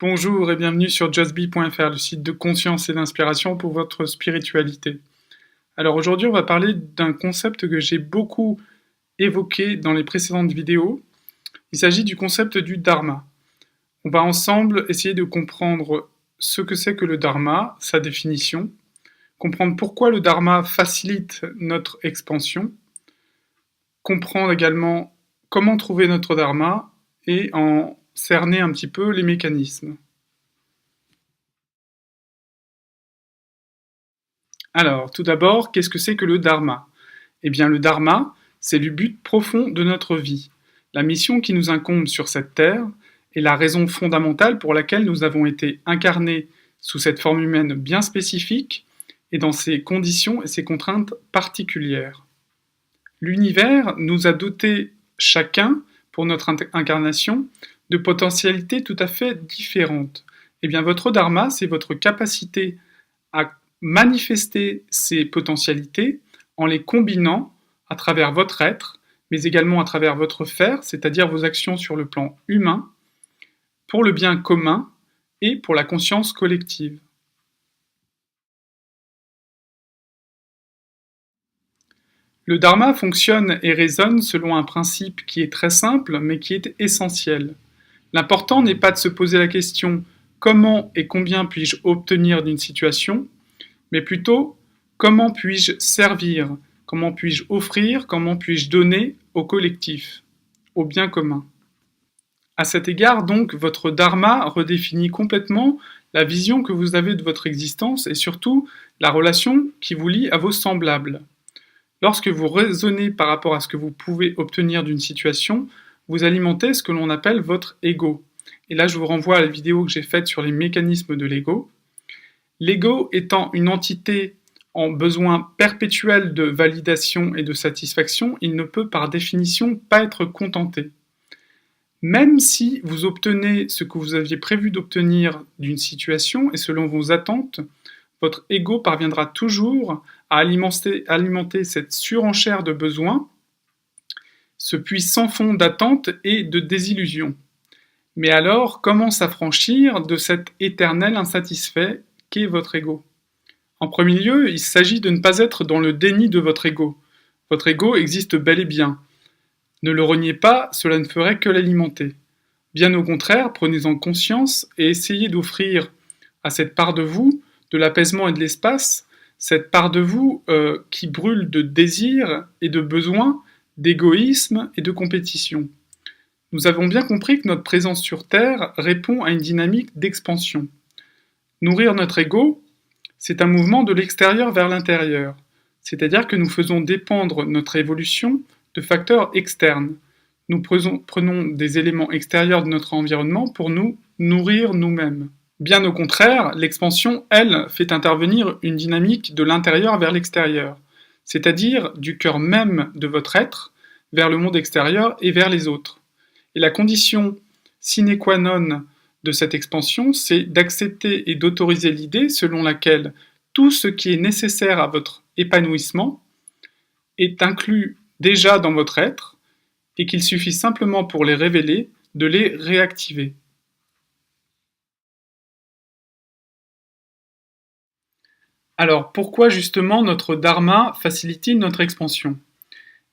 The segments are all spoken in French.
Bonjour et bienvenue sur justbe.fr, le site de conscience et d'inspiration pour votre spiritualité. Alors aujourd'hui, on va parler d'un concept que j'ai beaucoup évoqué dans les précédentes vidéos. Il s'agit du concept du dharma. On va ensemble essayer de comprendre ce que c'est que le dharma, sa définition, comprendre pourquoi le dharma facilite notre expansion, comprendre également comment trouver notre dharma et en cerner un petit peu les mécanismes. Alors, tout d'abord, qu'est-ce que c'est que le dharma? Eh bien, le dharma, c'est le but profond de notre vie, la mission qui nous incombe sur cette terre et la raison fondamentale pour laquelle nous avons été incarnés sous cette forme humaine bien spécifique et dans ces conditions et ces contraintes particulières. L'univers nous a dotés chacun, pour notre incarnation, de potentialités tout à fait différentes. Eh bien, votre dharma, c'est votre capacité à manifester ces potentialités en les combinant à travers votre être, mais également à travers votre faire, c'est-à-dire vos actions sur le plan humain, pour le bien commun et pour la conscience collective. Le dharma fonctionne et résonne selon un principe qui est très simple, mais qui est essentiel. L'important n'est pas de se poser la question comment et combien puis-je obtenir d'une situation, mais plutôt comment puis-je servir, comment puis-je offrir, comment puis-je donner au collectif, au bien commun. À cet égard, donc, votre dharma redéfinit complètement la vision que vous avez de votre existence et surtout la relation qui vous lie à vos semblables. Lorsque vous raisonnez par rapport à ce que vous pouvez obtenir d'une situation, vous alimentez ce que l'on appelle votre ego. Et là, je vous renvoie à la vidéo que j'ai faite sur les mécanismes de l'ego. L'ego étant une entité en besoin perpétuel de validation et de satisfaction, il ne peut par définition pas être contenté. Même si vous obtenez ce que vous aviez prévu d'obtenir d'une situation et selon vos attentes, votre ego parviendra toujours à alimenter cette surenchère de besoins, ce puits sans fond d'attente et de désillusion. Mais alors, comment s'affranchir de cet éternel insatisfait qu'est votre ego? En premier lieu, il s'agit de ne pas être dans le déni de votre ego. Votre ego existe bel et bien. Ne le reniez pas, cela ne ferait que l'alimenter. Bien au contraire, prenez-en conscience et essayez d'offrir à cette part de vous de l'apaisement et de l'espace, cette part de vous qui brûle de désir et de besoin, d'égoïsme et de compétition. Nous avons bien compris que notre présence sur Terre répond à une dynamique d'expansion. Nourrir notre ego, c'est un mouvement de l'extérieur vers l'intérieur, c'est-à-dire que nous faisons dépendre notre évolution de facteurs externes. Nous prenons des éléments extérieurs de notre environnement pour nous nourrir nous-mêmes. Bien au contraire, l'expansion, elle, fait intervenir une dynamique de l'intérieur vers l'extérieur, c'est-à-dire du cœur même de votre être vers le monde extérieur et vers les autres. Et la condition sine qua non de cette expansion, c'est d'accepter et d'autoriser l'idée selon laquelle tout ce qui est nécessaire à votre épanouissement est inclus déjà dans votre être et qu'il suffit simplement pour les révéler de les réactiver. Alors pourquoi justement notre dharma facilite-t-il notre expansion?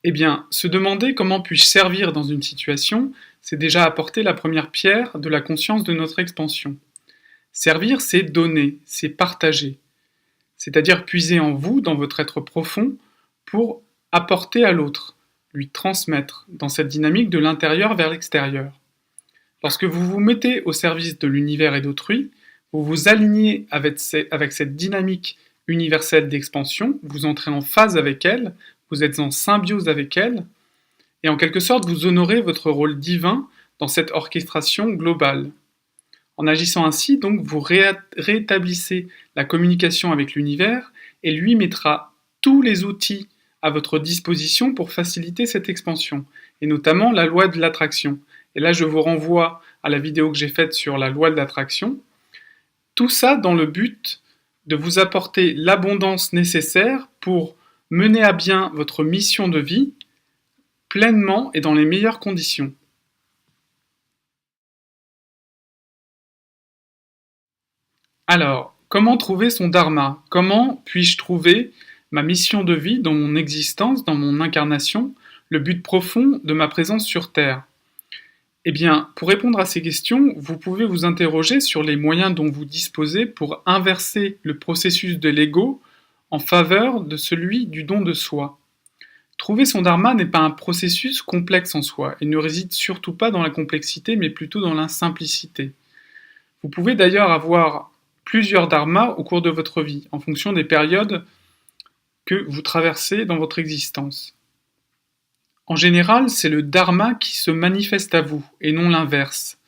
Eh bien, se demander comment puis-je servir dans une situation, c'est déjà apporter la première pierre de la conscience de notre expansion. Servir, c'est donner, c'est partager, c'est-à-dire puiser en vous, dans votre être profond, pour apporter à l'autre, lui transmettre, dans cette dynamique de l'intérieur vers l'extérieur. Lorsque vous vous mettez au service de l'univers et d'autrui, vous vous alignez avec cette dynamique universelle d'expansion, vous entrez en phase avec elle, vous êtes en symbiose avec elle, et en quelque sorte vous honorez votre rôle divin dans cette orchestration globale. En agissant ainsi, donc, vous rétablissez la communication avec l'univers et lui mettra tous les outils à votre disposition pour faciliter cette expansion, et notamment la loi de l'attraction. Et là, je vous renvoie à la vidéo que j'ai faite sur la loi de l'attraction. Tout ça dans le but de vous apporter l'abondance nécessaire pour mener à bien votre mission de vie pleinement et dans les meilleures conditions. Alors, comment trouver son dharma? Comment puis-je trouver ma mission de vie dans mon existence, dans mon incarnation, le but profond de ma présence sur Terre? Eh bien, pour répondre à ces questions, vous pouvez vous interroger sur les moyens dont vous disposez pour inverser le processus de l'ego en faveur de celui du don de soi. Trouver son dharma n'est pas un processus complexe en soi et ne réside surtout pas dans la complexité mais plutôt dans la simplicité. Vous pouvez d'ailleurs avoir plusieurs dharmas au cours de votre vie en fonction des périodes que vous traversez dans votre existence. En général, c'est le dharma qui se manifeste à vous et non l'inverse,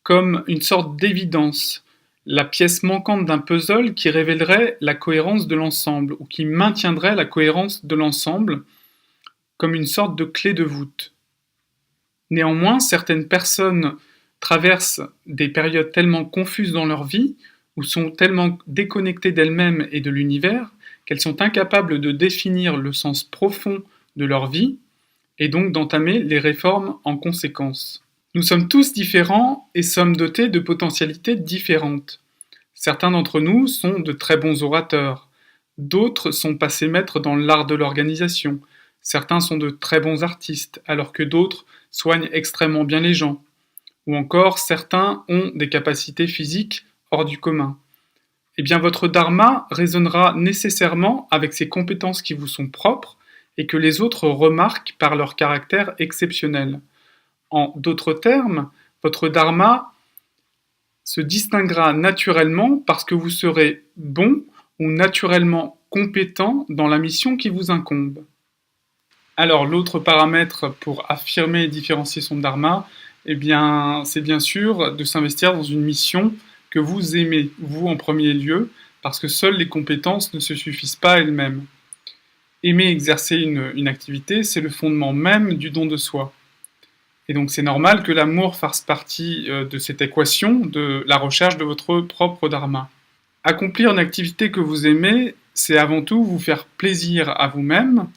comme une sorte d'évidence, la pièce manquante d'un puzzle qui révélerait la cohérence de l'ensemble ou qui maintiendrait la cohérence de l'ensemble comme une sorte de clé de voûte. Néanmoins, certaines personnes traversent des périodes tellement confuses dans leur vie ou sont tellement déconnectées d'elles-mêmes et de l'univers qu'elles sont incapables de définir le sens profond de leur vie et donc d'entamer les réformes en conséquence. Nous sommes tous différents et sommes dotés de potentialités différentes. Certains d'entre nous sont de très bons orateurs, d'autres sont passés maîtres dans l'art de l'organisation, certains sont de très bons artistes, alors que d'autres soignent extrêmement bien les gens, ou encore certains ont des capacités physiques hors du commun. Eh bien votre dharma résonnera nécessairement avec ces compétences qui vous sont propres et que les autres remarquent par leur caractère exceptionnel. En d'autres termes, votre dharma se distinguera naturellement parce que vous serez bon ou naturellement compétent dans la mission qui vous incombe. Alors l'autre paramètre pour affirmer et différencier son dharma, eh bien, c'est bien sûr de s'investir dans une mission que vous aimez, vous en premier lieu, parce que seules les compétences ne se suffisent pas elles-mêmes. Aimer exercer une activité, c'est le fondement même du don de soi. Et donc c'est normal que l'amour fasse partie de cette équation de la recherche de votre propre dharma. Accomplir une activité que vous aimez, c'est avant tout vous faire plaisir à vous-même,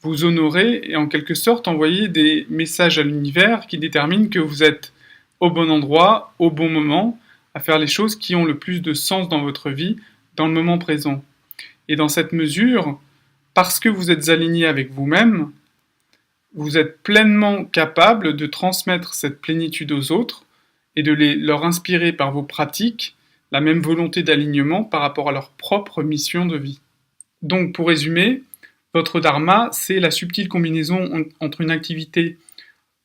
vous honorer et en quelque sorte envoyer des messages à l'univers qui déterminent que vous êtes au bon endroit, au bon moment, à faire les choses qui ont le plus de sens dans votre vie, dans le moment présent. Et dans cette mesure, parce que vous êtes aligné avec vous-même, vous êtes pleinement capable de transmettre cette plénitude aux autres et de leur inspirer par vos pratiques la même volonté d'alignement par rapport à leur propre mission de vie. Donc pour résumer, votre dharma, c'est la subtile combinaison entre une activité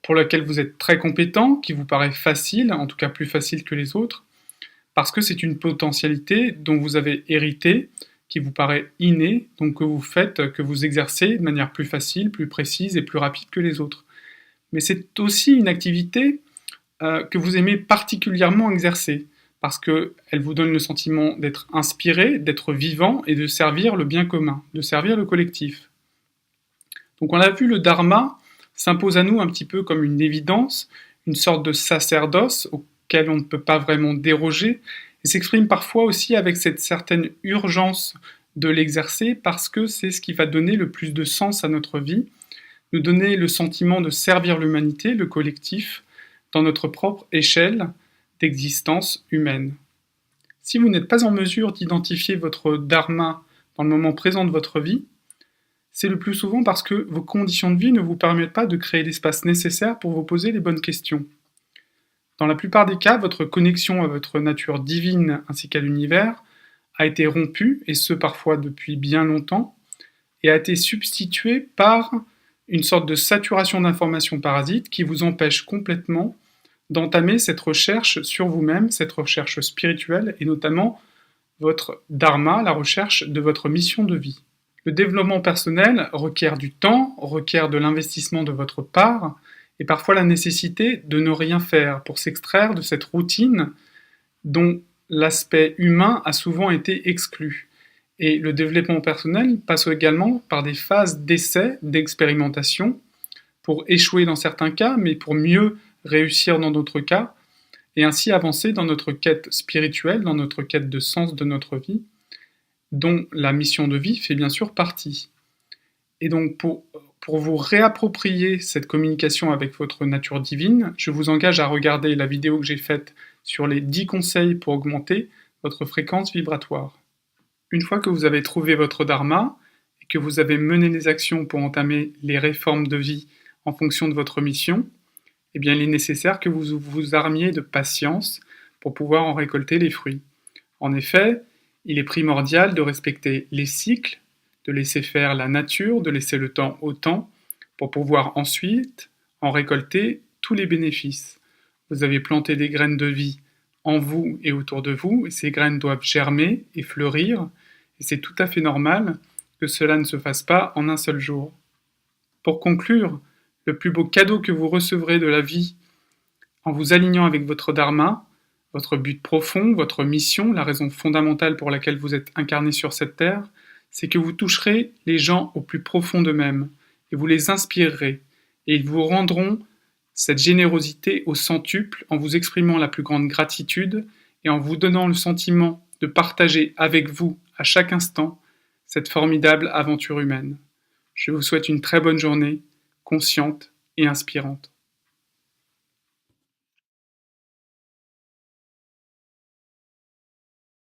pour laquelle vous êtes très compétent, qui vous paraît facile, en tout cas plus facile que les autres, parce que c'est une potentialité dont vous avez hérité, qui vous paraît innée, donc que vous faites, que vous exercez de manière plus facile, plus précise et plus rapide que les autres. Mais c'est aussi une activité que vous aimez particulièrement exercer, parce qu'elle vous donne le sentiment d'être inspiré, d'être vivant et de servir le bien commun, de servir le collectif. Donc on a vu le dharma s'impose à nous un petit peu comme une évidence, une sorte de sacerdoce auquel on ne peut pas vraiment déroger, et s'exprime parfois aussi avec cette certaine urgence de l'exercer parce que c'est ce qui va donner le plus de sens à notre vie, nous donner le sentiment de servir l'humanité, le collectif, dans notre propre échelle d'existence humaine. Si vous n'êtes pas en mesure d'identifier votre dharma dans le moment présent de votre vie, c'est le plus souvent parce que vos conditions de vie ne vous permettent pas de créer l'espace nécessaire pour vous poser les bonnes questions. Dans la plupart des cas, votre connexion à votre nature divine ainsi qu'à l'univers a été rompue, et ce parfois depuis bien longtemps, et a été substituée par une sorte de saturation d'informations parasites qui vous empêche complètement d'entamer cette recherche sur vous-même, cette recherche spirituelle, et notamment votre dharma, la recherche de votre mission de vie. Le développement personnel requiert du temps, requiert de l'investissement de votre part, et parfois la nécessité de ne rien faire pour s'extraire de cette routine dont l'aspect humain a souvent été exclu. Et le développement personnel passe également par des phases d'essai, d'expérimentation, pour échouer dans certains cas, mais pour mieux réussir dans d'autres cas, et ainsi avancer dans notre quête spirituelle, dans notre quête de sens de notre vie, dont la mission de vie fait bien sûr partie. Et donc pour vous réapproprier cette communication avec votre nature divine, je vous engage à regarder la vidéo que j'ai faite sur les 10 conseils pour augmenter votre fréquence vibratoire. Une fois que vous avez trouvé votre dharma et que vous avez mené les actions pour entamer les réformes de vie en fonction de votre mission, eh bien, il est nécessaire que vous vous armiez de patience pour pouvoir en récolter les fruits. En effet, il est primordial de respecter les cycles, de laisser faire la nature, de laisser le temps au temps, pour pouvoir ensuite en récolter tous les bénéfices. Vous avez planté des graines de vie en vous et autour de vous, et ces graines doivent germer et fleurir, et c'est tout à fait normal que cela ne se fasse pas en un seul jour. Pour conclure, le plus beau cadeau que vous recevrez de la vie en vous alignant avec votre dharma, votre but profond, votre mission, la raison fondamentale pour laquelle vous êtes incarné sur cette terre, c'est que vous toucherez les gens au plus profond d'eux-mêmes, et vous les inspirerez, et ils vous rendront cette générosité au centuple en vous exprimant la plus grande gratitude et en vous donnant le sentiment de partager avec vous, à chaque instant, cette formidable aventure humaine. Je vous souhaite une très bonne journée, consciente et inspirante.